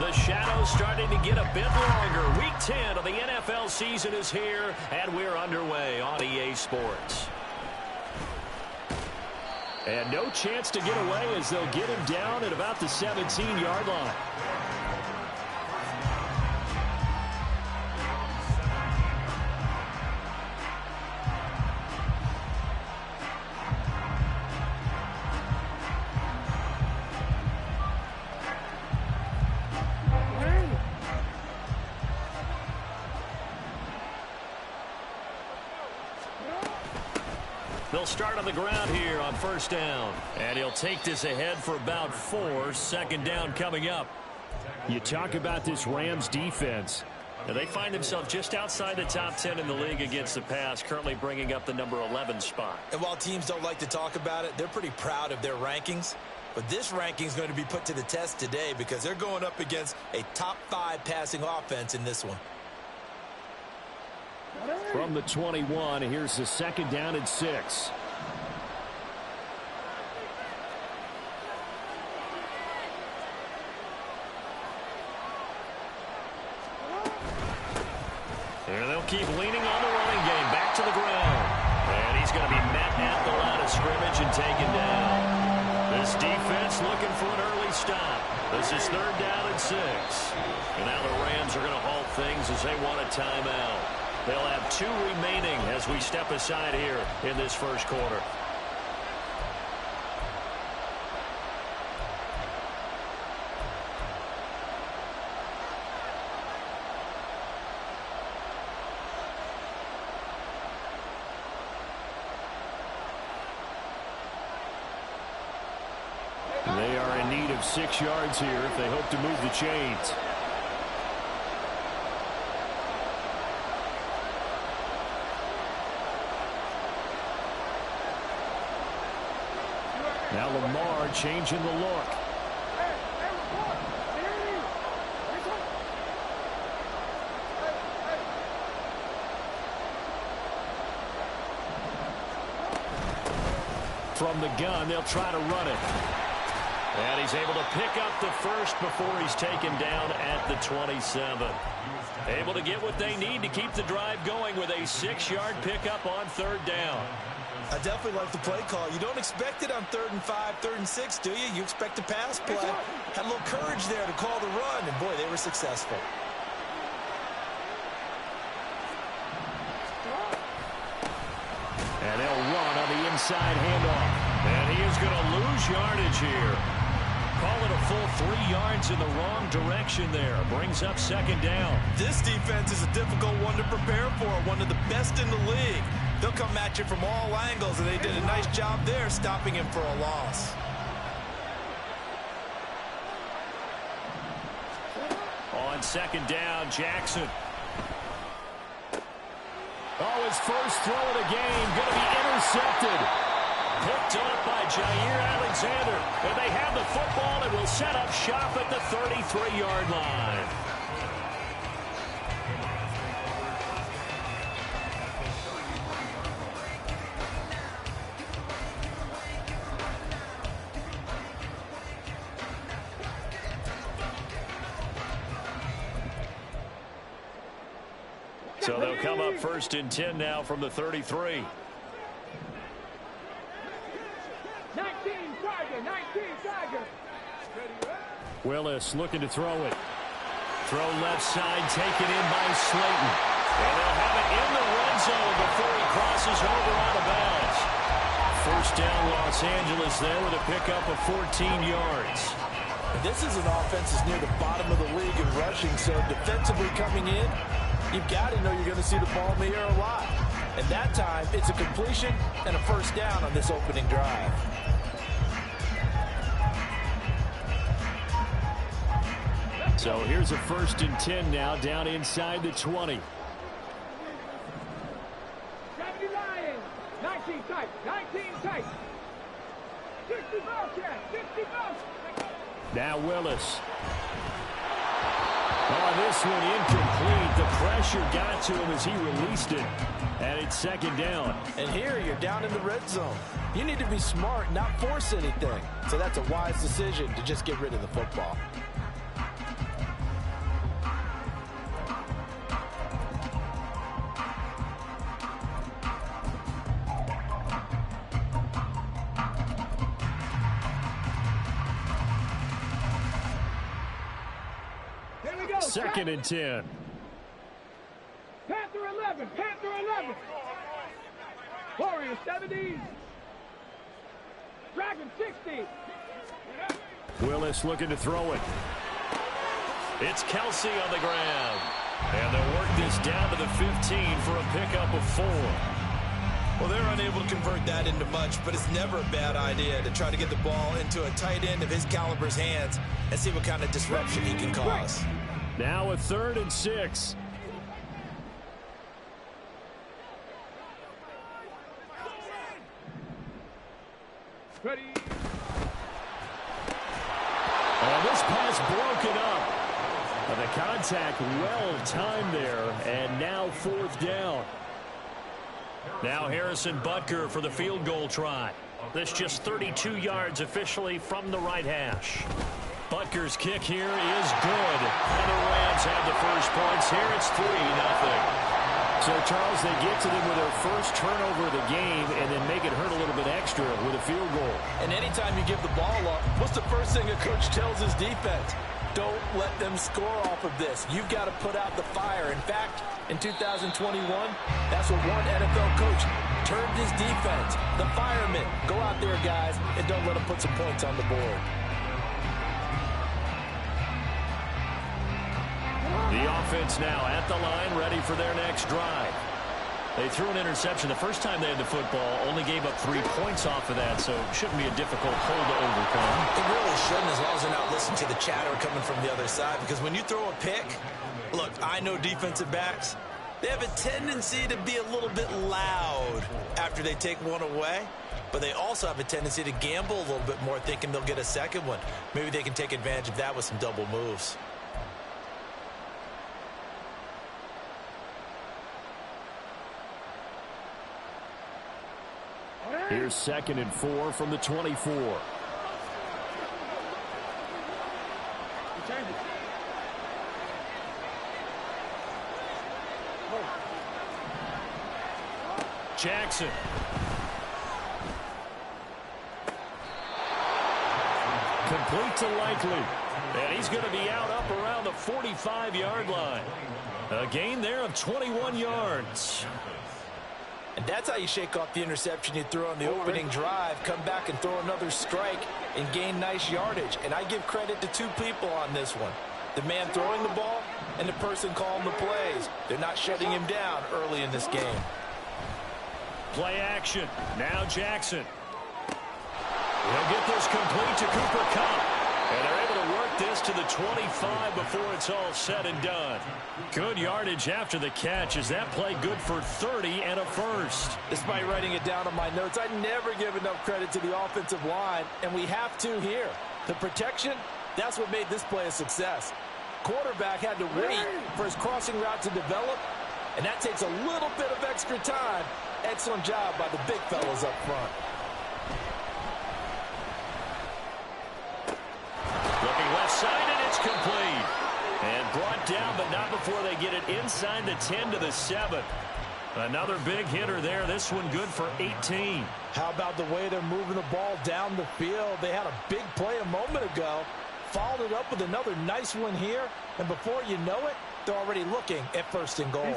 The shadow's starting to get a bit longer. Week 10 of the NFL season is here, and we're underway on EA Sports. And no chance to get away as they'll get him down at about the 17-yard line. They'll start on the ground here on first down. And he'll take this ahead for about 4. Second down coming up. You talk about this Rams defense. Now they find themselves just outside the top 10 in the league against the pass, currently bringing up the number 11 spot. And while teams don't like to talk about it, they're pretty proud of their rankings. But this ranking is going to be put to the test today because they're going up against a top 5 passing offense in this one. From the 21, here's the second down and 6. And they'll keep leaning on the running game. Back to the ground. And he's going to be met at the line of scrimmage and taken down. This defense looking for an early stop. This is third down and 6. And now the Rams are going to halt things as they want a timeout. They'll have 2 remaining as we step aside here in this first quarter. They are in need of 6 yards here if they hope to move the chains. Now Lamar changing the look. From the gun, they'll try to run it. And he's able to pick up the first before he's taken down at the 27. Able to get what they need to keep the drive going with a 6-yard pickup on third down. I definitely like the play call. You don't expect it on 3rd and 5, 3rd and 6, do you? You expect a pass play. Had a little courage there to call the run, and boy, they were successful. And they'll run on the inside handoff. And he is going to lose yardage here. Call it a full 3 yards in the wrong direction there. Brings up second down. This defense is a difficult one to prepare for, one of the best in the league. They'll come at you from all angles, and they did a nice job there stopping him for a loss. On second down, Jackson. Oh, his first throw of the game going to be intercepted. Picked up by Jair Alexander. And they have the football and will set up shop at the 33-yard line. So they'll come up 1st and 10 now from the 33. 19 Tiger. Willis looking to throw it. Throw left side, taken in by Slayton. And they'll have it in the red zone before he crosses over out of bounds. First down, Los Angeles there with a pickup of 14 yards. This is an offense that's near the bottom of the league in rushing, so defensively coming in, you've got to know you're going to see the ball in the air a lot. And that time, it's a completion and a first down on this opening drive. So here's a 1st and 10 now down inside the 20. 19 tight, 19 tight. 60 ball check, 60 ball. Now Willis. Oh, this one incomplete. The pressure got to him as he released it. And it's second down. And here you're down in the red zone. You need to be smart, not force anything. So that's a wise decision to just get rid of the football. 2nd and 10. Panther 11. Panther 11. Warrior 70. Dragon 60. Willis looking to throw it. It's Kelsey on the ground. And they'll work this down to the 15 for a pickup of 4. Well, they're unable to convert that into much, but it's never a bad idea to try to get the ball into a tight end of his caliber's hands and see what kind of disruption he can cause. Now a 3rd and 6. Ready. Oh, this pass broken up. The contact well timed there, and now 4th down. Now Harrison Butker for the field goal try. This just 32 yards officially from the right hash. Butker's kick here is good. And the Rams have the first points here. It's 3-0. So, Charles, they get to them with their first turnover of the game and then make it hurt a little bit extra with a field goal. And anytime you give the ball up, what's the first thing a coach tells his defense? Don't let them score off of this. You've got to put out the fire. In fact, in 2021, that's what one NFL coach termed his defense. The firemen. Go out there, guys, and don't let them put some points on the board. The offense now at the line, ready for their next drive. They threw an interception the first time they had the football, only gave up 3 points off of that, so it shouldn't be a difficult hole to overcome. It really shouldn't, as long as they're not listening to the chatter coming from the other side, because when you throw a pick, look, I know defensive backs, they have a tendency to be a little bit loud after they take one away, but they also have a tendency to gamble a little bit more, thinking they'll get a second one. Maybe they can take advantage of that with some double moves. Here's 2nd and 4 from the 24. Jackson. Complete to Likely. And he's going to be out up around the 45-yard line. A gain there of 21 yards. And that's how you shake off the interception you threw on the opening drive, come back and throw another strike and gain nice yardage. And I give credit to 2 people on this one. The man throwing the ball and the person calling the plays. They're not shutting him down early in this game. Play action. Now Jackson. He'll get this complete to Cooper Kupp. And they're able to work this to the 25 before it's all said and done. Good yardage after the catch. Is that play good for 30 and a first? Despite writing it down on my notes, I never give enough credit to the offensive line, and we have to here. The protection, that's what made this play a success. Quarterback had to wait for his crossing route to develop, and that takes a little bit of extra time. Excellent job by the big fellas up front. Looking left side, and it's complete. And brought down, but not before they get it inside the 10 to the 7. Another big hitter there. This one good for 18. How about the way they're moving the ball down the field? They had a big play a moment ago, followed it up with another nice one here, and before you know it, they're already looking at 1st and goal.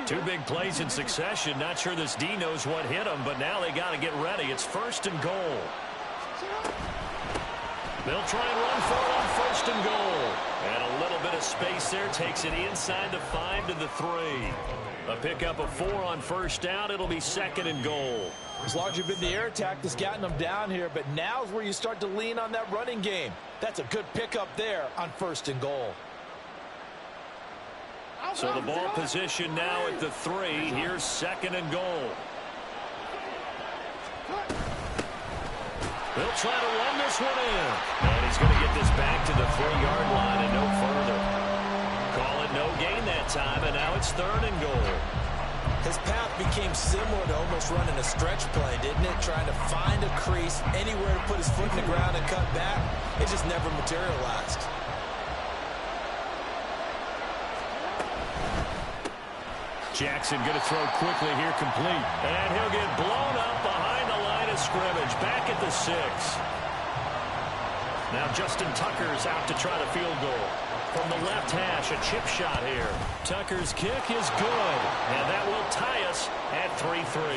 2 big plays in succession. Not sure this D knows what hit them, but now they got to get ready. It's 1st and goal. They'll try and run for it on 1st and goal. And a little bit of space there takes it inside the 5 to the 3. A pickup of 4 on 1st down. It'll be 2nd and goal. As long as you've been the air attack that's gotten them down here, but now's where you start to lean on that running game. That's a good pickup there on 1st and goal. So the ball position now at the 3. Here's 2nd and goal. They'll try to run this one in. And he's going to get this back to the 3-yard line and no further. Call it no gain that time, and now it's 3rd and goal. His path became similar to almost running a stretch play, didn't it? Trying to find a crease, anywhere to put his foot in the ground and cut back. It just never materialized. Jackson going to throw quickly here, complete. And he'll get blown up behind the line of scrimmage, back at the 6. Now Justin Tucker's out to try the field goal. from the left hash. A chip shot here. Tucker's kick is good. And that will tie us at 3-3.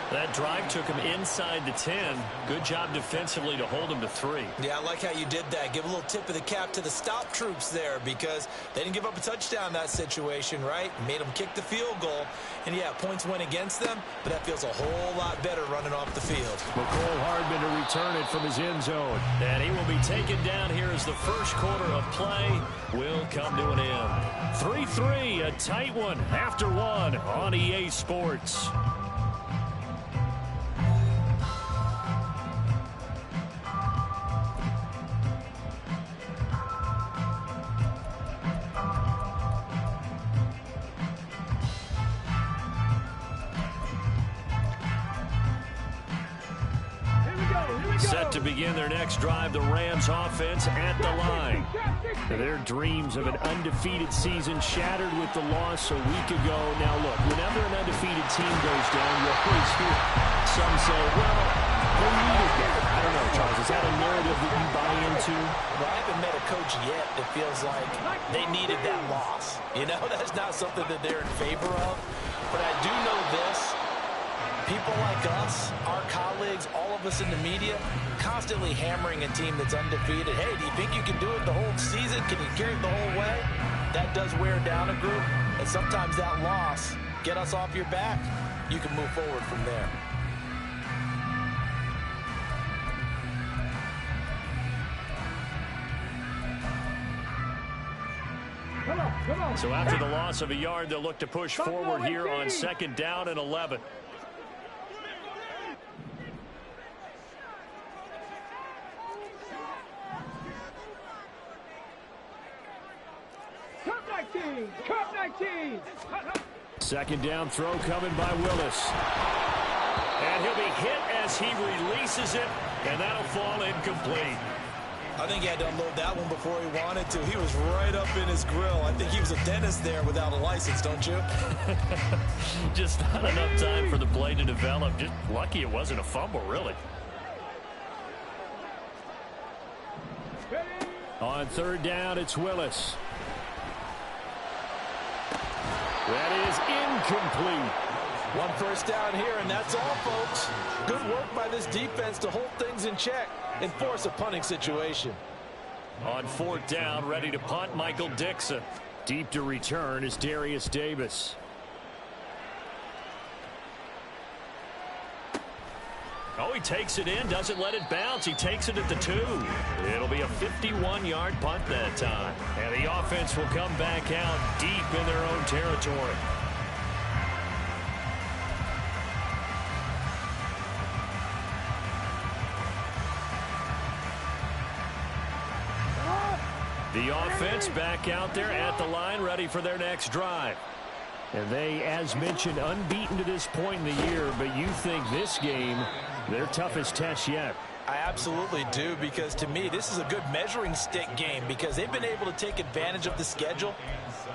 That drive took him inside the 10. Good job defensively to hold him to 3. Yeah, I like how you did that. Give a little tip of the cap to the stop troops there because they didn't give up a touchdown in that situation, right? Made them kick the field goal. And, yeah, points went against them, but that feels a whole lot better running off the field. McCole Hardman to return it from his end zone. And he will be taken down here as the first quarter of play will come to an end. 3-3, a tight one after one on EA Sports. Set to begin their next drive, the Rams offense at the line. Their dreams of an undefeated season shattered with the loss a week ago. Now look, whenever an undefeated team goes down, you always hear some say, well, they needed that. I don't know, Charles, is that a narrative that you buy into? Well, I haven't met a coach yet that feels like they needed that loss. You know, that's not something that they're in favor of. But I do know this. People like us, our colleagues, all of us in the media, constantly hammering a team that's undefeated. Hey, do you think you can do it the whole season? Can you carry it the whole way? That does wear down a group. And sometimes that loss, get us off your back, you can move forward from there. So after the loss of a yard, they'll look to push forward here on 2nd down and 11. Cup 19. 2nd down throw coming by Willis. And he'll be hit as he releases it, and that'll fall incomplete. I think he had to unload that one before he wanted to. He was right up in his grill. I think he was a dentist there without a license, don't you? Just not enough time for the play to develop. Just lucky it wasn't a fumble, really. On 3rd down, it's Willis. That is incomplete. 1 first down here, and that's all, folks. Good work by this defense to hold things in check and force a punting situation. On 4th down, ready to punt, Michael Dixon. Deep to return is Darius Davis. Oh, he takes it in, doesn't let it bounce. He takes it at the 2. It'll be a 51-yard punt that time. And the offense will come back out deep in their own territory. The offense back out there at the line, ready for their next drive. And they, as mentioned, unbeaten to this point in the year, but you think this game, their toughest test yet. I absolutely do, because to me, this is a good measuring stick game because they've been able to take advantage of the schedule.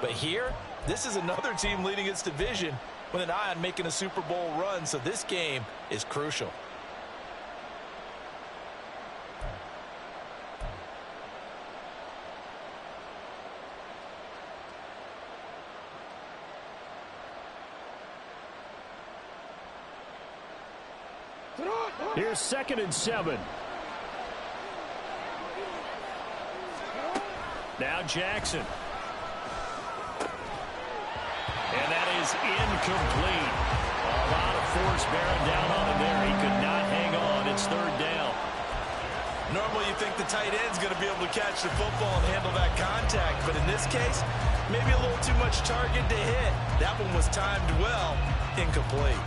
But here, this is another team leading its division with an eye on making a Super Bowl run, so this game is crucial. Here's 2nd and 7. Now Jackson. And that is incomplete. A lot of force bearing down on him there. He could not hang on. It's 3rd down. Normally you think the tight end's going to be able to catch the football and handle that contact, but in this case, maybe a little too much target to hit. That one was timed well, incomplete.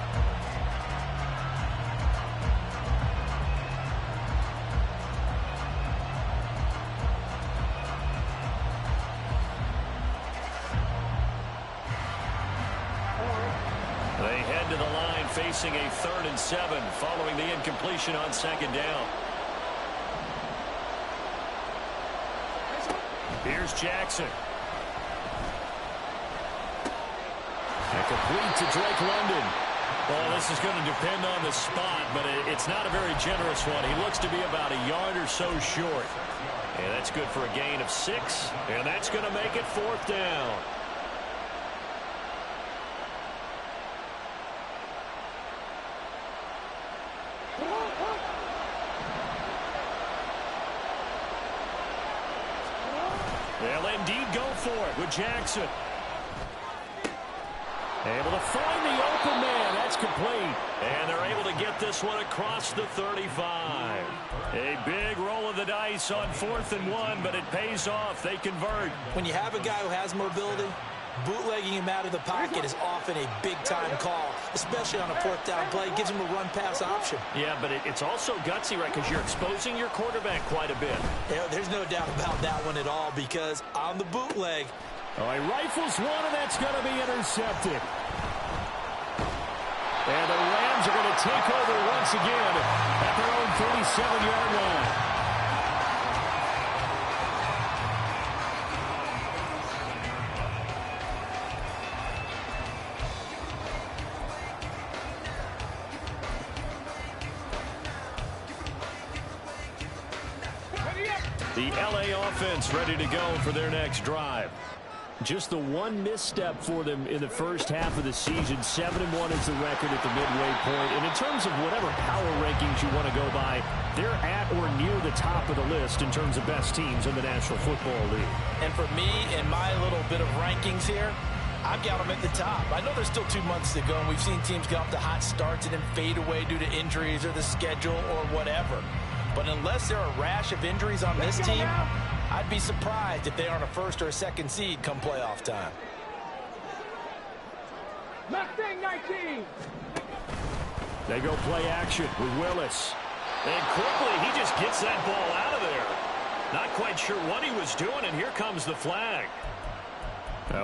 They head to the line facing a 3rd and 7 following the incompletion on 2nd down. Here's Jackson. And complete to Drake London. Well, this is going to depend on the spot, but it's not a very generous one. He looks to be about a yard or so short. And that's good for a gain of 6. And that's going to make it 4th down. They'll indeed go for it with Jackson. Able to find the open man. That's complete. And they're able to get this one across the 35. A big roll of the dice on 4th and 1, but it pays off. They convert. When you have a guy who has mobility, bootlegging him out of the pocket is often a big-time call, especially on a 4th down play. It gives him a run-pass option. Yeah, but it's also gutsy, right, because you're exposing your quarterback quite a bit. Yeah, there's no doubt about that one at all, because on the bootleg, he rifles one, and that's going to be intercepted. And the Rams are going to take over once again at their own 37-yard line. The LA offense ready to go for their next drive. Just the one misstep for them in the first half of the season. 7-1 is the record at the midway point. And in terms of whatever power rankings you want to go by, they're at or near the top of the list in terms of best teams in the National Football League. and for me, in my little bit of rankings here, I've got them at the top. I know there's still 2 months to go, and we've seen teams get off to hot starts and then fade away due to injuries or the schedule or whatever. But unless there are a rash of injuries on this team, I'd be surprised if they aren't a 1st or a 2nd seed come playoff time. Mustang 19. They go play action with Willis. And quickly, he just gets that ball out of there. Not quite sure what he was doing, and here comes the flag.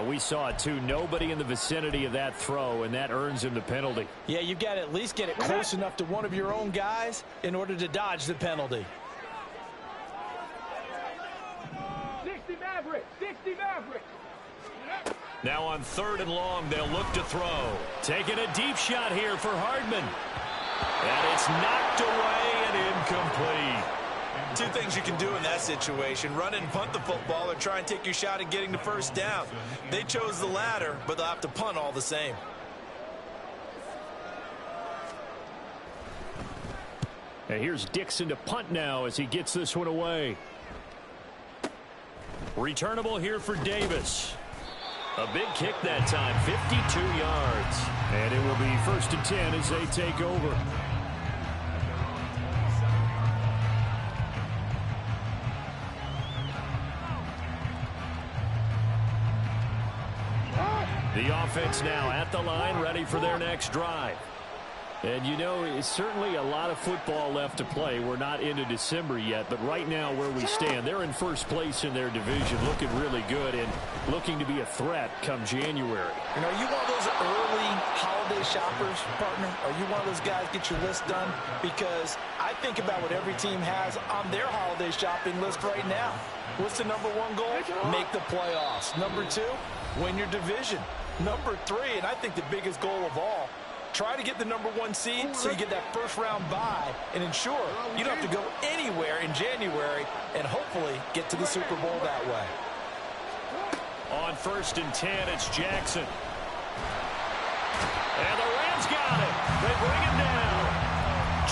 We saw it, too. Nobody in the vicinity of that throw, and that earns him the penalty. Yeah, you've got to at least get it close enough to one of your own guys in order to dodge the penalty. 60 Maverick. 60 Maverick. Now on 3rd and long, they'll look to throw. Taking a deep shot here for Hardman. And it's knocked away and incomplete. 2 things you can do in that situation: run and punt the football, or try and take your shot at getting the 1st down. They chose the latter, but they'll have to punt all the same. And here's Dixon to punt now as he gets this one away. Returnable here for Davis. A big kick that time, 52 yards. And it will be 1st and 10 as they take over. The offense now at the line, ready for their next drive. And, you know, it's certainly a lot of football left to play. We're not into December yet, but right now where we stand, they're in 1st place in their division, looking really good and looking to be a threat come January. And are you one of those early holiday shoppers, partner? Are you one of those guys get your list done? Because I think about what every team has on their holiday shopping list right now. What's the #1 goal? Make the playoffs. #2, win your division. #3, and I think the biggest goal of all, try to get the #1 seed so you get that 1st round bye and ensure you don't have to go anywhere in January and hopefully get to the Super Bowl that way. On 1st and 10, it's Jackson. And the Rams got it. They bring him down.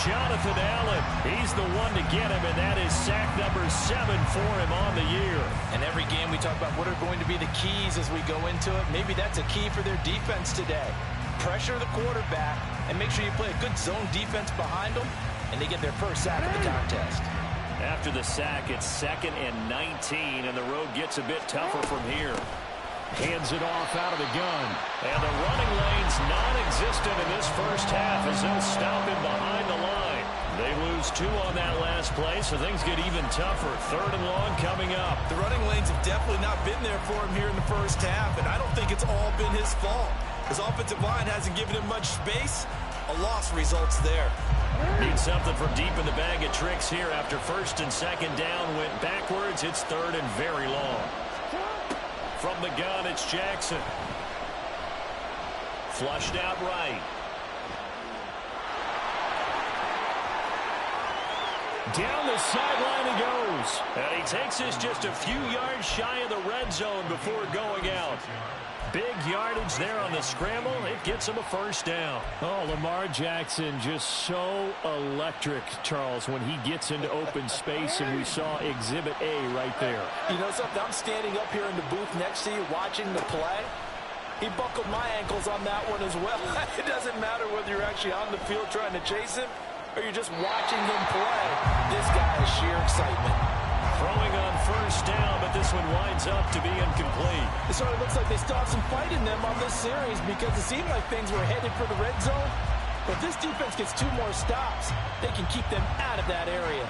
Jonathan Allen, he's the one to get him, and that is sack #7 for him on the year. And every game we talk about what are going to be the keys as we go into it. Maybe that's a key for their defense today. Pressure the quarterback and make sure you play a good zone defense behind them, and they get their 1st sack of the contest. After the sack, it's 2nd and 19, and the road gets a bit tougher from here. Hands it off out of the gun. And the running lane's non-existent in this 1st half as they'll stop him behind the line. They lose 2 on that last play, so things get even tougher. 3rd and long coming up. The running lanes have definitely not been there for him here in the 1st half, and I don't think it's all been his fault. His offensive line hasn't given him much space. A loss results there. Need something from deep in the bag of tricks here after 1st and 2nd down went backwards. It's 3rd and very long. From the gun, it's Jackson. Flushed out right. Down the sideline he goes. And he takes us just a few yards shy of the red zone before going out. Big yardage there on the scramble. It gets him a first down. Oh, Lamar Jackson just so electric, Charles, when he gets into open space, and we saw Exhibit A right there. You know something? I'm standing up here in the booth next to you watching the play. He buckled my ankles on that one as well. It doesn't matter whether you're actually on the field trying to chase him or you're just watching him play. This guy is sheer excitement. Throwing on first down, but this one winds up to be incomplete. It sort of looks like they still have some fight in them on this series because it seemed like things were headed for the red zone. But if this defense gets 2 more stops, they can keep them out of that area.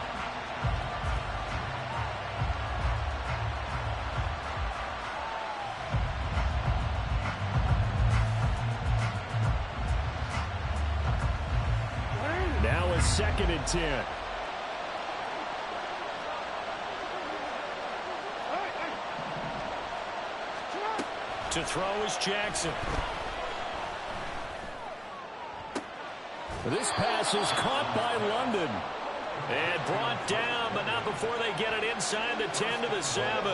Now a 2nd and 10. To throw is Jackson. This pass is caught by London. And brought down, but not before they get it inside the 10 to the 7.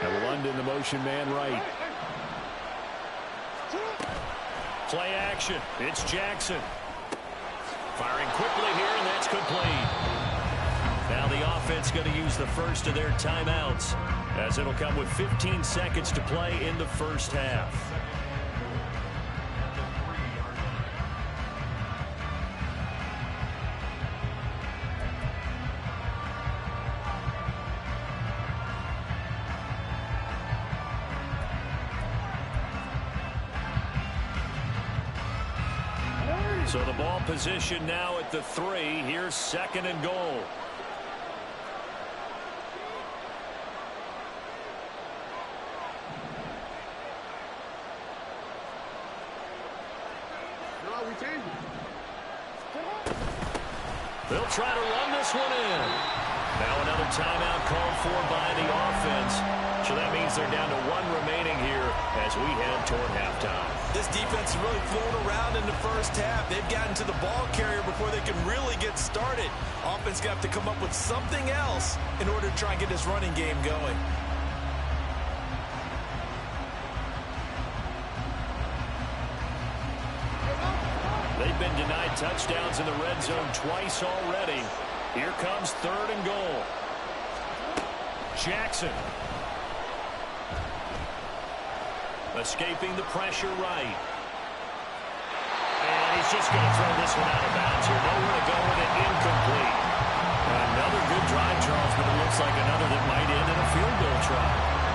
And London, the motion man right. Play action. It's Jackson. Firing quickly here, and that's complete. Now the offense going to use the first of their timeouts, as it'll come with 15 seconds to play in the first half. So the ball position now at the 3. Here's 2nd and goal. They'll try to run this one in. Now another timeout called for by the offense. So that means they're down to 1 remaining here as we head toward halftime. This defense is really flown around in the first half. They've gotten to the ball carrier before they can really get started. Offense going to have to come up with something else in order to try and get this running game going. They've been denied touchdowns in the red zone twice already. Here comes 3rd and goal. Jackson. Escaping the pressure right. And he's just going to throw this one out of bounds here. Nowhere to go with it. Incomplete. Another good drive, Charles, but it looks like another that might end in a field goal try.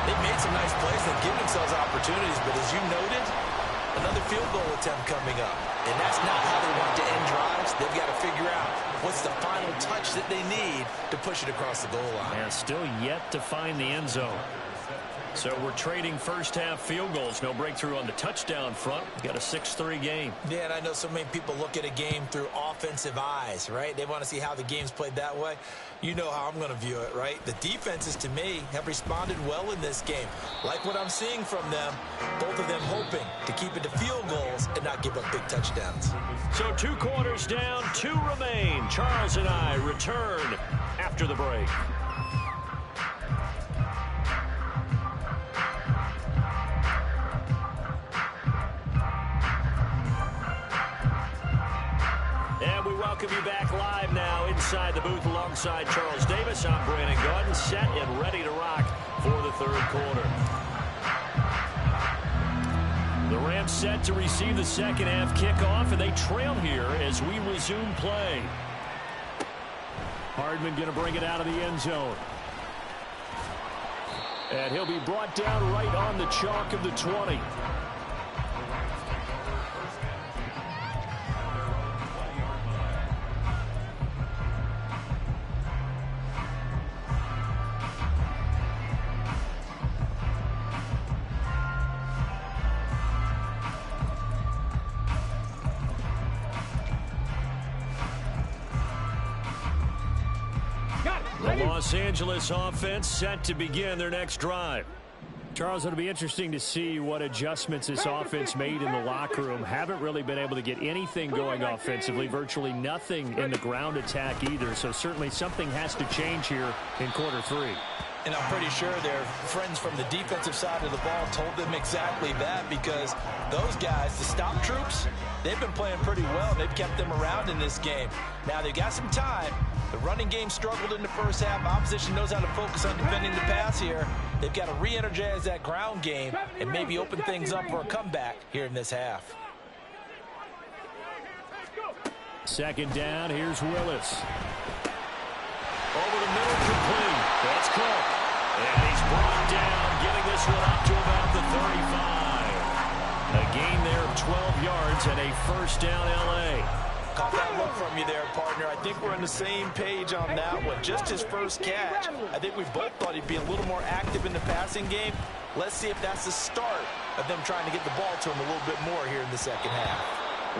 They've made some nice plays and given themselves opportunities, but as you noted, another field goal attempt coming up. And that's not how they want to end drives. They've got to figure out what's the final touch that they need to push it across the goal line. And still yet to find the end zone. So we're trading first half field goals. No breakthrough on the touchdown front. Got a 6-3 game. Yeah, and I know so many people look at a game through offensive eyes, right? They want to see how the game's played that way. You know how I'm going to view it, right? The defenses, to me, have responded well in this game. Like what I'm seeing from them, both of them hoping to keep it to field goals and not give up big touchdowns. So 2 quarters down, 2 remain. Charles and I return after the break. Welcome you back live now inside the booth alongside Charles Davis. I'm Brandon Gaudin, set and ready to rock for the 3rd quarter. The Rams set to receive the second half kickoff, and they trail here as we resume play. Hardman going to bring it out of the end zone. And he'll be brought down right on the chalk of the 20. The Los Angeles offense set to begin their next drive. Charles, it'll be interesting to see what adjustments this offense made in the locker room. Haven't really been able to get anything going offensively, virtually nothing in the ground attack either. So certainly something has to change here in quarter three. And I'm pretty sure their friends from the defensive side of the ball told them exactly that, because those guys, the stop troops, they've been playing pretty well. They've kept them around in this game. Now they've got some time. The running game struggled in the first half. Opposition knows how to focus on defending the pass here. They've got to re-energize that ground game and maybe open things up for a comeback here in this half. Second down, here's Willis. Over the middle, complete. That's Cook. And he's brought down, getting this one up to about the 35. A gain there of 12 yards and a first down, L.A. Caught that look from you there, partner. I think we're on the same page on that one. Just his first catch. I think we both thought he'd be a little more active in the passing game. Let's see if that's the start of them trying to get the ball to him a little bit more here in the second half.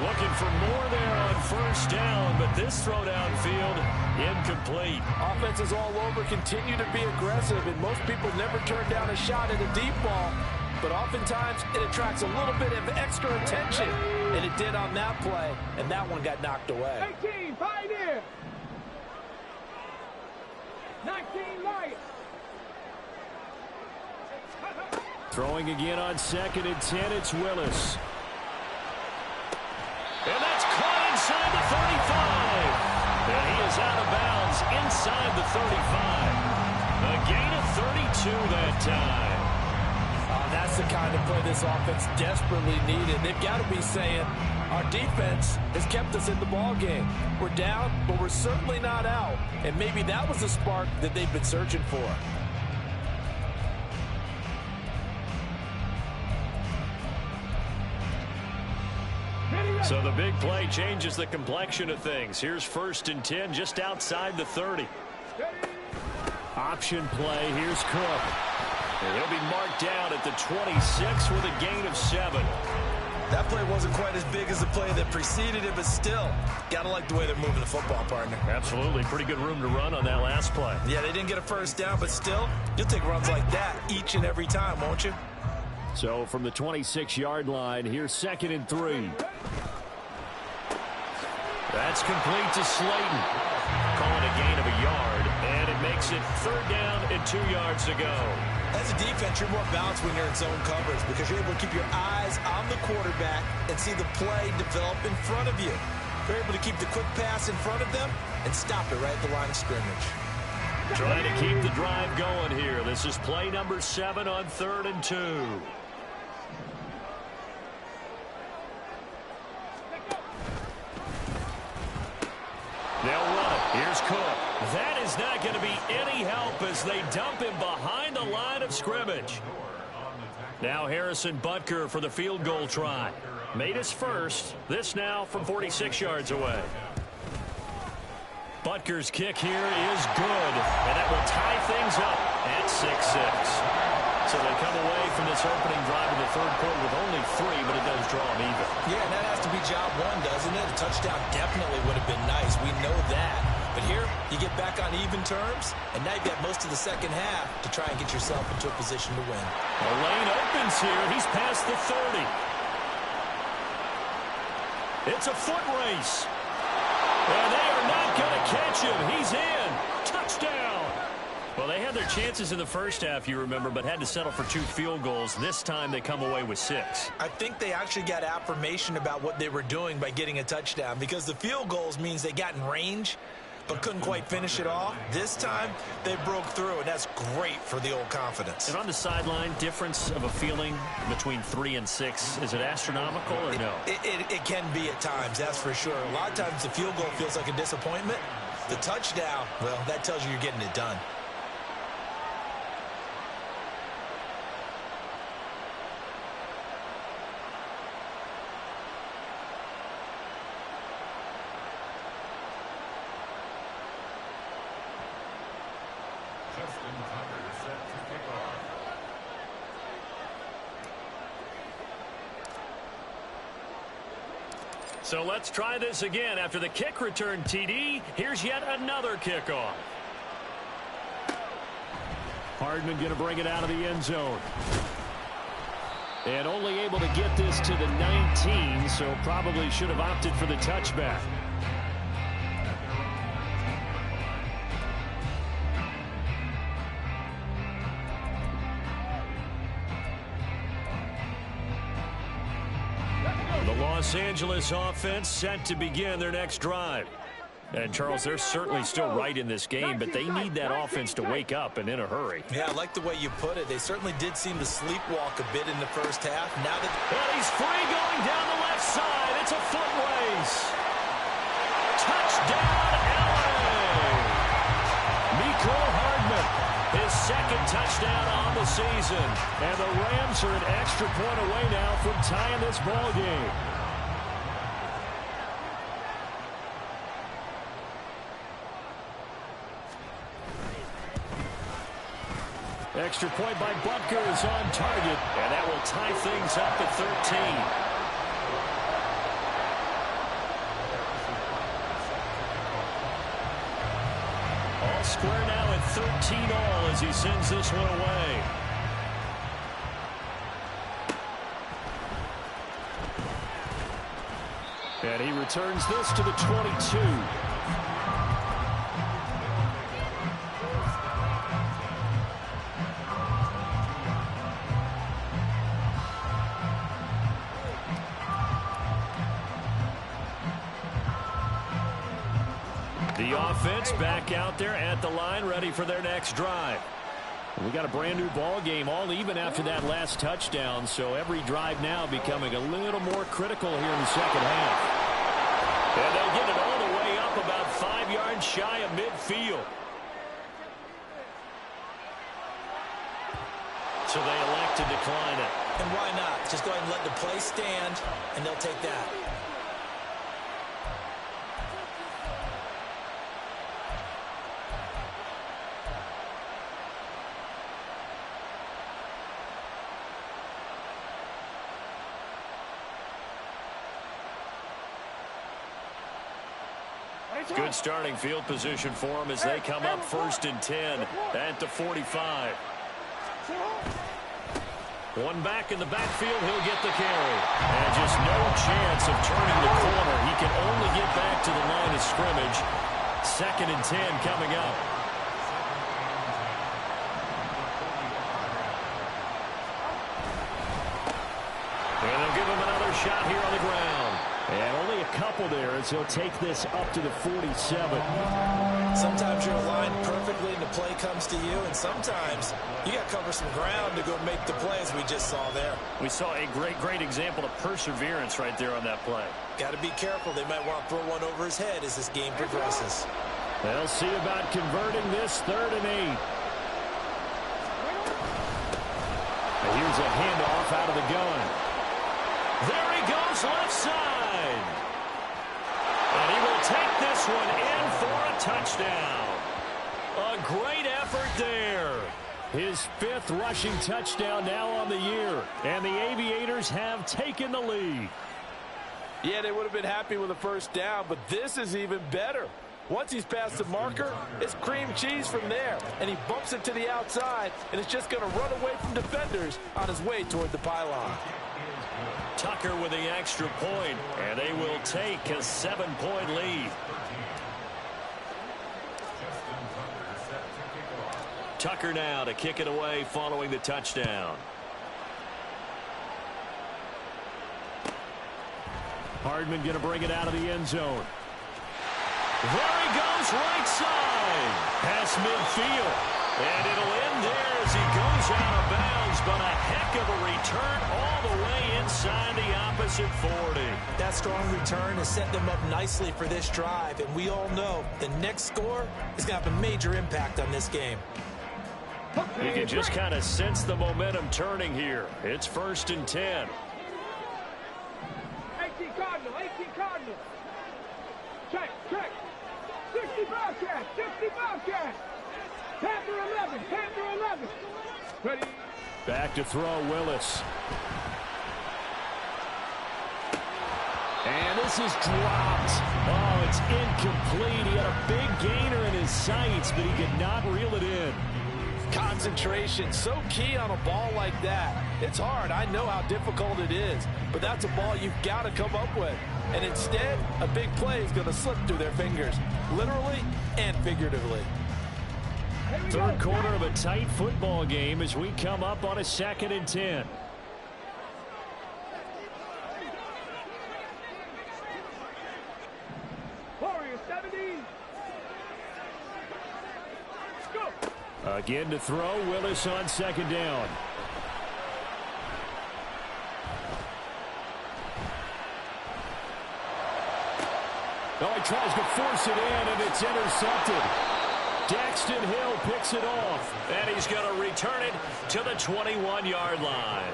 Looking for more there on first down, but this throw downfield incomplete. Offenses all over continue to be aggressive, and most people never turn down a shot at a deep ball. But oftentimes, it attracts a little bit of extra attention. And it did on that play, and that one got knocked away. 18, Pioneer. 19, Light. Throwing again on second and 10, it's Willis. And that's caught inside the 35. And he is out of bounds inside the 35. A gain of 32 that time. That's the kind of play this offense desperately needed. They've got to be saying, our defense has kept us in the ball game. We're down, but we're certainly not out. And maybe that was the spark that they've been searching for. So the big play changes the complexion of things. Here's first and 10 just outside the 30. Option play, here's Cook. And he'll be marked down at the 26 with a gain of 7. That play wasn't quite as big as the play that preceded it, but still, got to like the way they're moving the football, partner. Absolutely. Pretty good room to run on that last play. Yeah, they didn't get a first down, but still, you'll take runs like that each and every time, won't you? So from the 26-yard line, here's second and 3. That's complete to Slayton. Calling a gain of a yard, and it makes it third down and 2 yards to go. As a defense, you're more balanced when you're in zone coverage because you're able to keep your eyes on the quarterback and see the play develop in front of you. You're able to keep the quick pass in front of them and stop it right at the line of scrimmage. Trying to keep the drive going here. This is play number 7 on 3rd and 2. They'll run it. Here's Cook. That is not going to be any help as they dump him behind the line of scrimmage. Now Harrison Butker for the field goal try. Made his first. This now from 46 yards away. Butker's kick here is good, and that will tie things up at 6-6. So they come away from this opening drive in the third quarter with only 3, but it does draw them even. Yeah, and that has to be job one, doesn't it? A touchdown definitely would have been nice. We know that. But here, you get back on even terms, and now you've got most of the second half to try and get yourself into a position to win. The lane opens here. He's past the 30. It's a foot race. And they are not going to catch him. He's in. Touchdown. Well, they had their chances in the first half, you remember, but had to settle for 2 field goals. This time they come away with 6. I think they actually got affirmation about what they were doing by getting a touchdown because the field goals means they got in range but couldn't quite finish it off. This time, they broke through, and that's great for the old confidence. And on the sideline, difference of a feeling between 3 and 6, is it astronomical or no? It can be at times, that's for sure. A lot of times the field goal feels like a disappointment. The touchdown, well, that tells you you're getting it done. So let's try this again. After the kick return TD, here's yet another kickoff. Hardman going to bring it out of the end zone. And only able to get this to the 19, so probably should have opted for the touchback. The Los Angeles offense set to begin their next drive. And, Charles, they're certainly still right in this game, but they need that offense to wake up and in a hurry. Yeah, I like the way you put it. They certainly did seem to sleepwalk a bit in the first half. Now that he's free going down the left side. It's a foot race. Touchdown, LA! Mecole Hardman, his second touchdown on the season. And the Rams are an extra point away now from tying this ball game. Extra point by Butker is on target, and that will tie things up at 13. All square now at 13 all as he sends this one away. And he returns this to the 22. The offense back out there at the line, ready for their next drive. We got a brand new ball game, all even after that last touchdown, so every drive now becoming a little more critical here in the second half. And they'll get it all the way up about 5 yards shy of midfield. So they elect to decline it. And why not? Just go ahead and let the play stand, and they'll take that. Good starting field position for them as they come up 1st and 10 at the 45. One back in the backfield, he'll get the carry. And just no chance of turning the corner. He can only get back to the line of scrimmage. 2nd and 10 coming up. And they'll give him another shot here on the ground. And only a couple there as he'll take this up to the 47. Sometimes you're aligned perfectly and the play comes to you, and sometimes you got to cover some ground to go make the play, as we just saw there. We saw a great example of perseverance right there on that play. Got to be careful. They might want to throw one over his head as this game progresses. They'll see about converting this 3rd and 8. And here's a handoff out of the gun. There he goes left side. And he will take this one in for a touchdown. A great effort there. His 5th rushing touchdown now on the year. And the Aviators have taken the lead. Yeah, they would have been happy with a first down, but this is even better. Once he's past the marker, it's cream cheese from there. And he bumps it to the outside, and it's just going to run away from defenders on his way toward the pylon. Tucker with the extra point, and they will take a 7-point lead. Tucker now to kick it away following the touchdown. Hardman going to bring it out of the end zone. There he goes right side. Past midfield. And it'll end there as he goes out of bounds, but a heck of a return all the way inside the opposite 40. That strong return has set them up nicely for this drive, and we all know the next score is going to have a major impact on this game. You can just kind of sense the momentum turning here. It's 1st and 10. 18 Cardinal, 18 Cardinal. Check. 60 Bobcat, 60 Bobcat. Panther 11. Ready. Back to throw, Willis. And this is dropped. Oh, it's incomplete. He had a big gainer in his sights, but he could not reel it in. Concentration, so key on a ball like that. It's hard. I know how difficult it is, but that's a ball you've got to come up with. And instead, a big play is going to slip through their fingers, literally and figuratively. Third quarter of a tight football game as we come up on a 2nd and 10. Warriors 17. Go. Again to throw. Willis on 2nd down. Oh, he tries to force it in, and it's intercepted. Daxton Hill picks it off. And he's going to return it to the 21-yard line.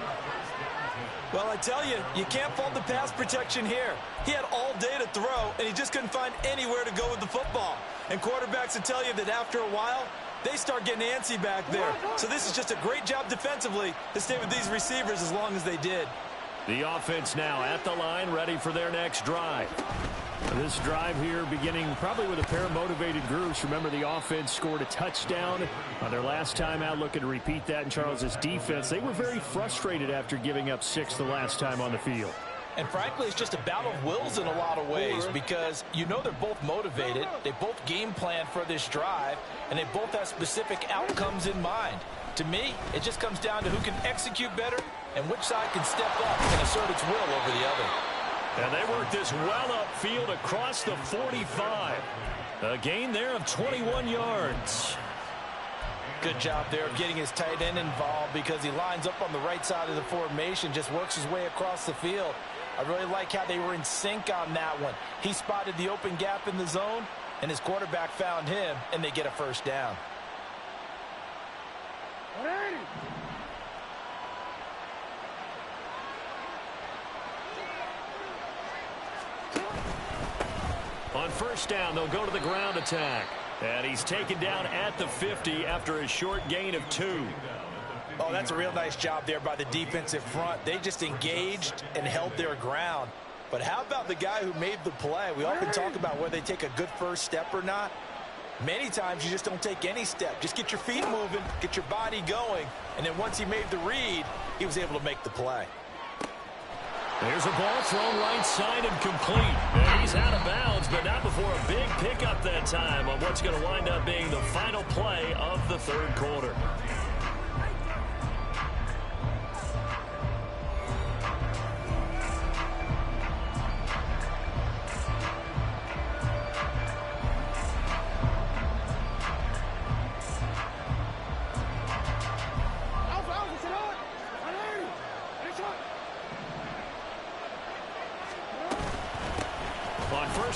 Well, I tell you, you can't fault the pass protection here. He had all day to throw, and he just couldn't find anywhere to go with the football. And quarterbacks will tell you that after a while, they start getting antsy back there. So this is just a great job defensively to stay with these receivers as long as they did. The offense now at the line, ready for their next drive. This drive here beginning probably with a pair of motivated groups. Remember, the offense scored a touchdown on their last time out, looking to repeat that in Charles's defense. They were very frustrated after giving up 6 the last time on the field. And frankly, it's just a battle of wills in a lot of ways because you know they're both motivated. They both game plan for this drive, and they both have specific outcomes in mind. To me, it just comes down to who can execute better and which side can step up and assert its will over the other. And they work this well upfield across the 45. A gain there of 21 yards. Good job there of getting his tight end involved because he lines up on the right side of the formation, just works his way across the field. I really like how they were in sync on that one. He spotted the open gap in the zone, and his quarterback found him, and they get a first down. On first down, they'll go to the ground attack. And he's taken down at the 50 after a short gain of 2. Oh, that's a real nice job there by the defensive front. They just engaged and held their ground. But how about the guy who made the play? We often talk about whether they take a good first step or not. Many times you just don't take any step. Just get your feet moving, get your body going, and then once he made the read, he was able to make the play. There's a ball thrown right side and complete. And he's out of bounds, but not before a big pickup that time on what's going to wind up being the final play of the third quarter.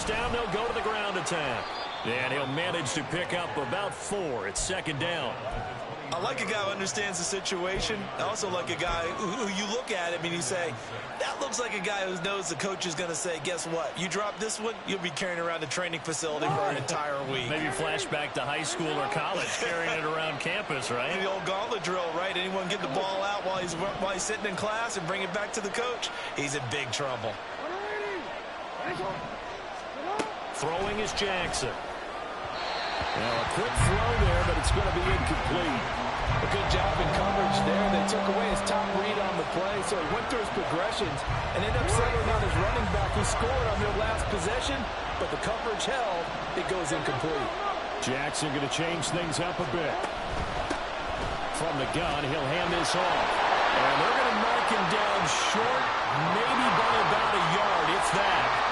Down, they'll go to the ground attack. And he'll manage to pick up about 4. It's 2nd down. I like a guy who understands the situation. I also like a guy who you look at him and you say, that looks like a guy who knows the coach is going to say, guess what? You drop this one, you'll be carrying around the training facility for an entire week. Maybe flashback to high school or college, carrying it around campus, right? The old gauntlet drill, right? Anyone get the ball out while he's sitting in class and bring it back to the coach? He's in big trouble. Throwing is Jackson. Now a quick throw there, but it's going to be incomplete. A good job in coverage there. They took away his top read on the play, so he went through his progressions and ended up settling on his running back who scored on their last possession, but the coverage held. It goes incomplete. Jackson going to change things up a bit. From the gun, he'll hand this off. And they're going to mark him down short, maybe by about a yard, if that.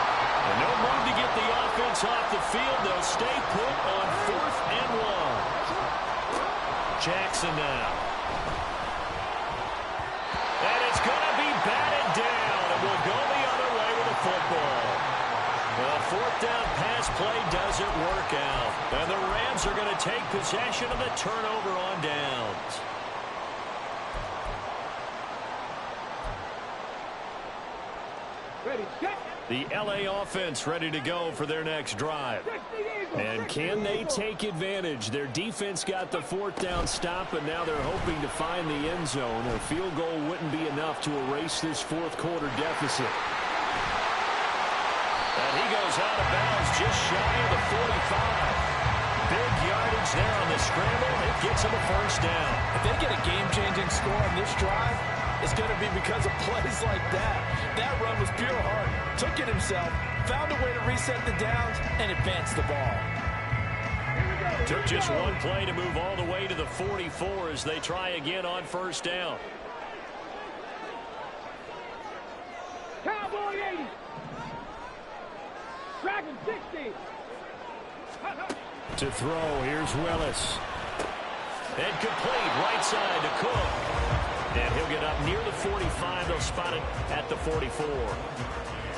And no move to get the offense off the field. They'll stay put on 4th and 1. Jackson now. And it's going to be batted down. And we'll go the other way with the football. Well, 4th down pass play doesn't work out. And the Rams are going to take possession of the turnover on downs. Ready, set. The LA offense ready to go for their next drive. And can they take advantage? Their defense got the 4th down stop, and now they're hoping to find the end zone. A field goal wouldn't be enough to erase this 4th quarter deficit. And he goes out of bounds just shy of the 45. Big yardage yards there on the scramble. It gets him a first down. If they get a game-changing score on this drive, it's going to be because of plays like that. That run was pure heart. Took it himself, found a way to reset the downs, and advance the ball. Took just one play to move all the way to the 44 as they try again on first down. Cowboy 80. Dragon 60. To throw, here's Willis. And complete, right side to Cook. And he'll get up near the 45. They'll spot it at the 44.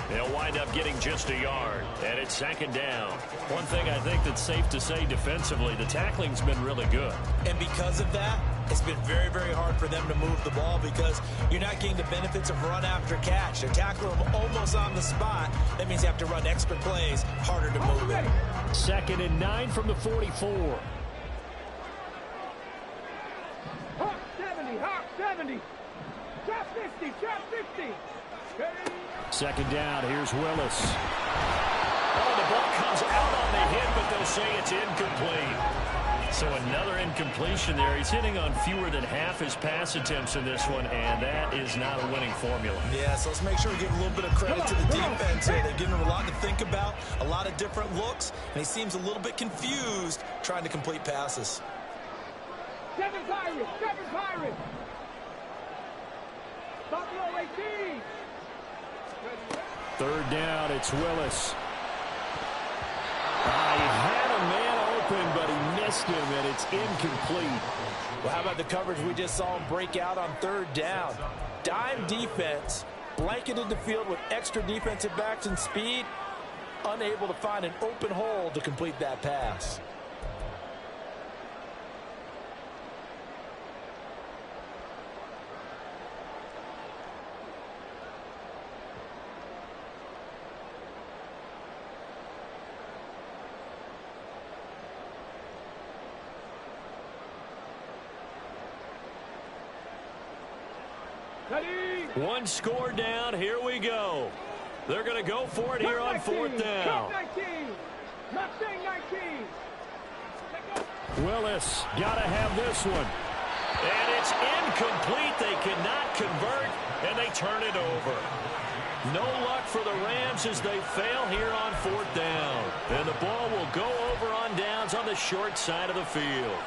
They'll wind up getting just a yard, and it's second down. One thing I think that's safe to say defensively, the tackling's been really good. And because of that, it's been very, very hard for them to move the ball because you're not getting the benefits of run after catch. They're tackling them almost on the spot. That means you have to run extra plays, harder to move it. 2nd and 9 from the 44. Hawk 70. Hawk 70. Trap 50. Trap 50. 2nd down, here's Willis. Oh, the ball comes out on the hit, but they'll say it's incomplete. So another incompletion there. He's hitting on fewer than half his pass attempts in this one, and that is not a winning formula. Yeah, so let's make sure we give a little bit of credit to the defense here. They're giving him a lot to think about, a lot of different looks, and he seems a little bit confused trying to complete passes. 7 Pirates. 7 Pirates. Buffalo 18. 3rd down, it's Willis. He had a man open, but he missed him, and it's incomplete. Well, how about the coverage we just saw him break out on 3rd down? Dime defense, blanketed the field with extra defensive backs and speed, unable to find an open hole to complete that pass. One score down. Here we go. They're going to go for it here on 4th down. 19. Mustang 19. Willis, got to have this one. And it's incomplete. They cannot convert, and they turn it over. No luck for the Rams as they fail here on 4th down. And the ball will go over on downs on the short side of the field.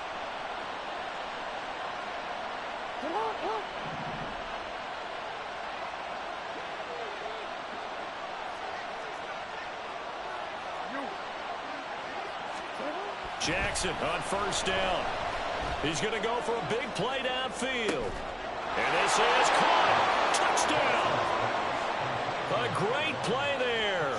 Jackson on 1st down. He's going to go for a big play downfield. And this is caught. Touchdown. A great play there.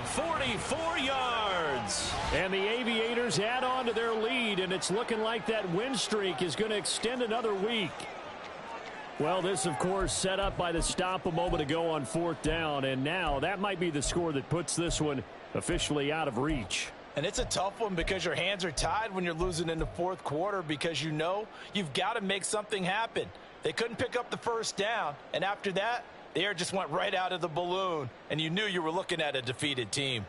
44 yards. And the Aviators add on to their lead, and it's looking like that win streak is going to extend another week. Well, this, of course, set up by the stop a moment ago on 4th down, and now that might be the score that puts this one officially out of reach. And it's a tough one because your hands are tied when you're losing in the 4th quarter because you know you've got to make something happen. They couldn't pick up the 1st down, and after that, the air just went right out of the balloon, and you knew you were looking at a defeated team.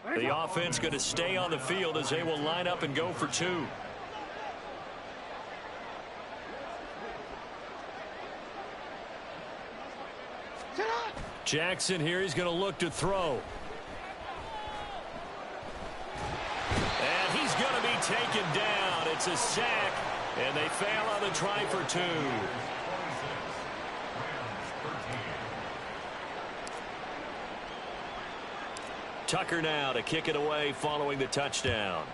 The offense going to stay on the field as they will line up and go for 2. Jackson here, he's going to look to throw. And he's going to be taken down. It's a sack, and they fail on the try for 2. Tucker now to kick it away following the touchdown.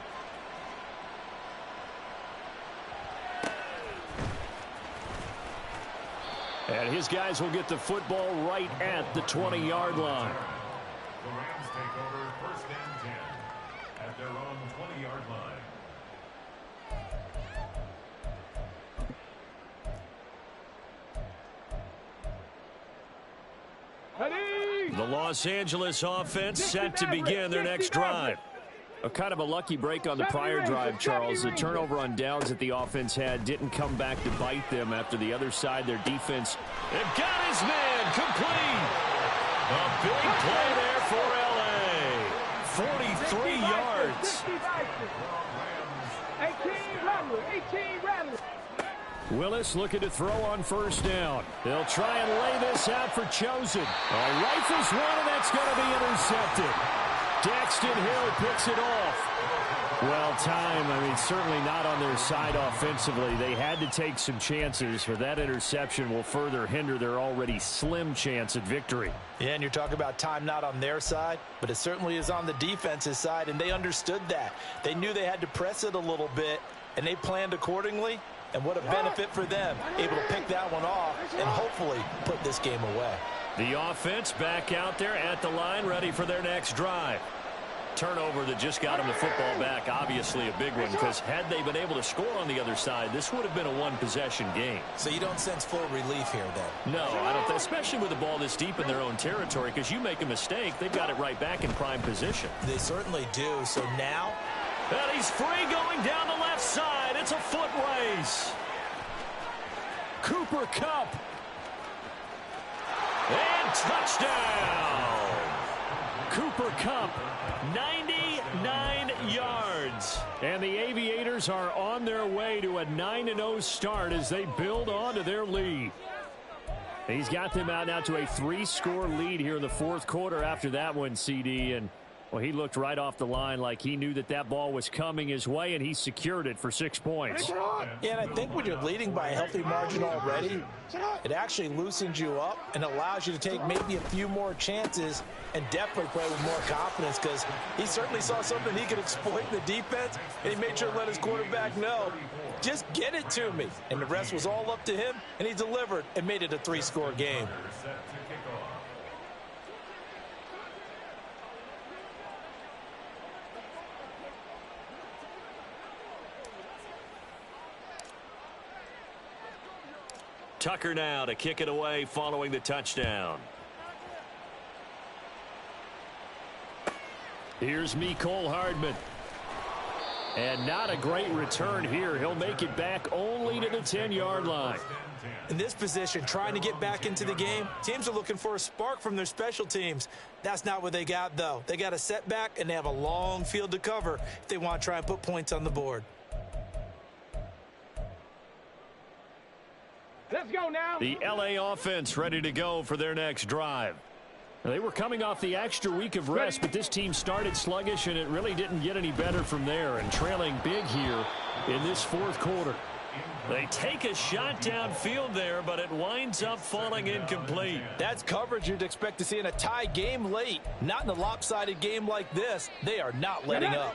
And his guys will get the football right at the 20-yard line. The Rams take over 1st and 10 at their own 20-yard line. The Los Angeles offense set to begin their next drive. A kind of a lucky break on the prior drive, Charles. The turnover on downs that the offense had didn't come back to bite them after the other side. Their defense. They've got his man complete. A big play there for L.A. 43 yards. Rattler, 18, Rattler. Willis looking to throw on first down. They'll try and lay this out for Chosen. Rifles one, and that's going to be intercepted. Daxton Hill picks it off. Well, time, certainly not on their side offensively. They had to take some chances, but that interception will further hinder their already slim chance at victory. Yeah, and you're talking about time not on their side, but it certainly is on the defense's side, and they understood that. They knew they had to press it a little bit, and they planned accordingly, and what a benefit for them, able to pick that one off and hopefully put this game away. The offense back out there at the line, ready for their next drive. Turnover that just got them the football back, obviously a big one, because had they been able to score on the other side, this would have been a one-possession game. So you don't sense full relief here, then? No, I don't, especially with the ball this deep in their own territory, because you make a mistake, they've got it right back in prime position. They certainly do. So now, and he's free going down the left side. It's a foot race. Cooper Kupp. And touchdown. Cooper Kupp, 99 yards. And the Aviators are on their way to a 9-0 start as they build on to their lead. He's got them out now to a 3-score lead here in the fourth quarter after that one, CD. And, well, he looked right off the line like he knew that that ball was coming his way, and he secured it for 6 points. Yeah, and I think when you're leading by a healthy margin already, it actually loosens you up and allows you to take maybe a few more chances and definitely play with more confidence, because he certainly saw something he could exploit in the defense, and he made sure to let his quarterback know, just get it to me. And the rest was all up to him, and he delivered and made it a 3-score game. Tucker now to kick it away following the touchdown. Here's Mecole Hardman. And not a great return here. He'll make it back only to the 10-yard line. in this position, trying to get back into the game, teams are looking for a spark from their special teams. That's not what they got, though. They got a setback, and they have a long field to cover if they want to try and put points on the board. Let's go now. The LA offense ready to go for their next drive. They were coming off the extra week of rest, but this team started sluggish, and it really didn't get any better from there, and trailing big here in this fourth quarter. They take a shot downfield there, but it winds up falling incomplete. That's coverage you'd expect to see in a tie game late. Not in a lopsided game like this. They are not letting up.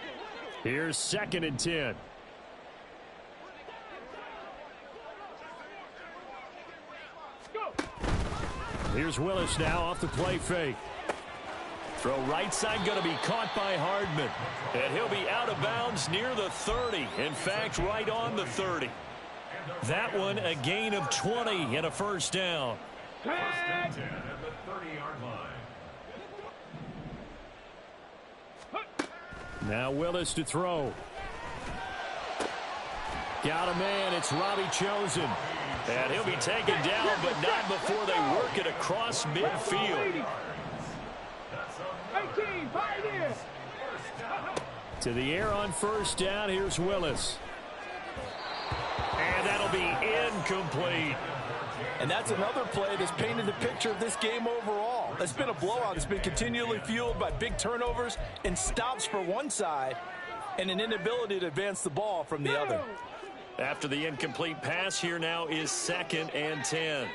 Here's 2nd and 10. Here's Willis now off the play fake. Throw right side going to be caught by Hardman. And he'll be out of bounds near the 30. In fact, right on the 30. That one a gain of 20 and a first down. First and 10 at the 30-yard line. Now Willis to throw. Got a man. It's Robbie Chosen. And he'll be taken down, but not before they work it across midfield. 18, Pioneer. To the air on first down. Here's Willis. And that'll be incomplete. And that's another play that's painted the picture of this game overall. It's been a blowout. It's been continually fueled by big turnovers and stops for one side and an inability to advance the ball from the other. After the incomplete pass, here now is 2nd and 10.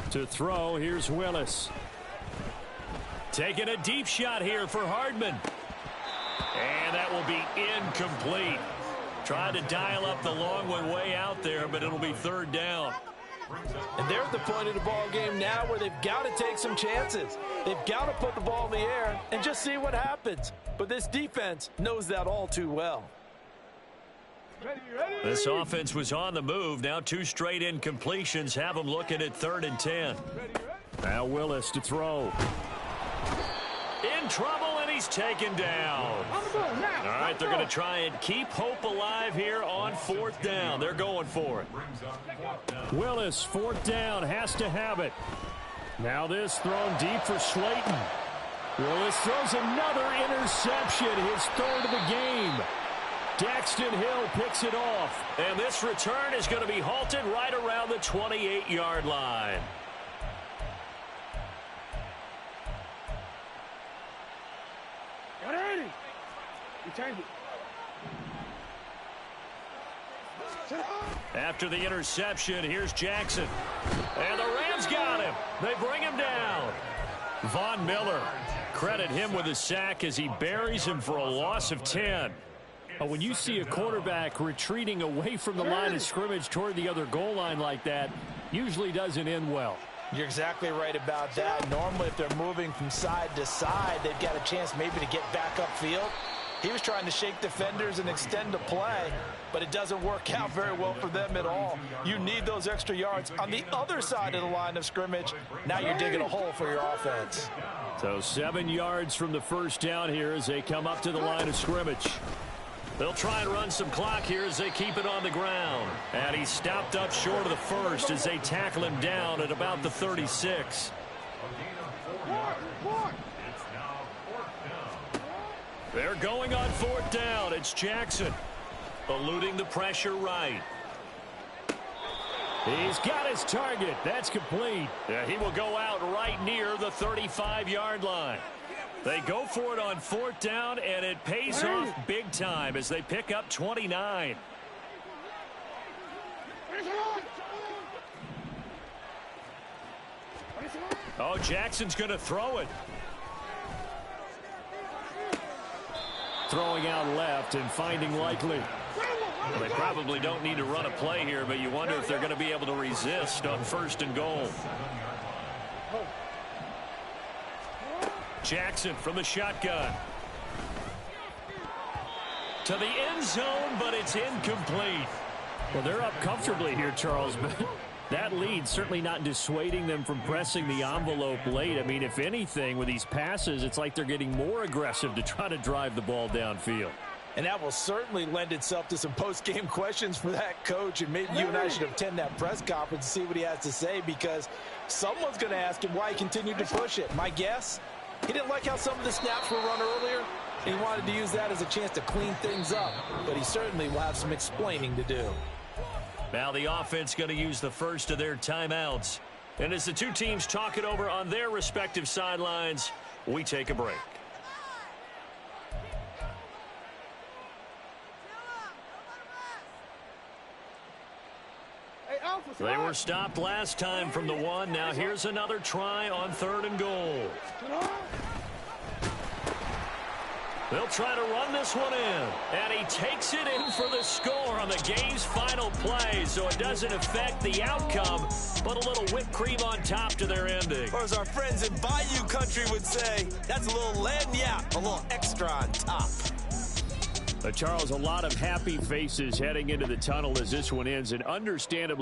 To throw, here's Willis. Taking a deep shot here for Hardman. And that will be incomplete. Tried to dial up the long one way out there, but it'll be 3rd down. And they're at the point of the ball game now where they've got to take some chances. They've got to put the ball in the air and just see what happens. But this defense knows that all too well. This offense was on the move. Now 2 straight incompletions have them looking at 3rd and 10. Now Willis to throw. In trouble, and he's taken down. All right, they're going to try and keep hope alive here on 4th down. They're going for it. Willis, 4th down, has to have it. Now this thrown deep for Slayton. Willis throws another interception, his third of the game. Daxton Hill picks it off. And this return is going to be halted right around the 28-yard line. Got it. You change it. After the interception, here's Jackson. And the Rams got him. They bring him down. Von Miller, credit him with a sack as he buries him for a loss of 10. When you see a quarterback retreating away from the line of scrimmage toward the other goal line like that, usually doesn't end well. You're exactly right about that. Normally, if they're moving from side to side, they've got a chance maybe to get back upfield. He was trying to shake defenders and extend the play, but it doesn't work out very well for them at all. You need those extra yards on the other side of the line of scrimmage. Now you're digging a hole for your offense. So 7 yards from the first down here as they come up to the line of scrimmage. They'll try and run some clock here as they keep it on the ground. And he's stopped up short of the first as they tackle him down at about the 36. They're going on fourth down. It's Jackson eluding the pressure right. He's got his target. That's complete. Yeah, he will go out right near the 35-yard line. They go for it on fourth down, and it pays off big time as they pick up 29. Oh, Jackson's going to throw it. Throwing out left and finding Likely. Well, they probably don't need to run a play here, but you wonder if they're going to be able to resist on first and goal. Jackson from the shotgun. To the end zone, but it's incomplete. Well, they're up comfortably here, Charles, but that lead certainly not dissuading them from pressing the envelope late. I mean, if anything, with these passes, it's like they're getting more aggressive to try to drive the ball downfield. And that will certainly lend itself to some post-game questions for that coach, and maybe you and I should attend that press conference and see what he has to say, because someone's going to ask him why he continued to push it. My guess, he didn't like how some of the snaps were run earlier, and he wanted to use that as a chance to clean things up, but he certainly will have some explaining to do. Now the offense going to use the first of their timeouts. And as the two teams talk it over on their respective sidelines, we take a break. They were stopped last time from the one. Now here's another try on third and goal. They'll try to run this one in. And he takes it in for the score on the game's final play. So it doesn't affect the outcome, but a little whipped cream on top to their ending. Or as our friends in Bayou Country would say, that's a little lagniappe, a little extra on top. Charles, a lot of happy faces heading into the tunnel as this one ends, and understandably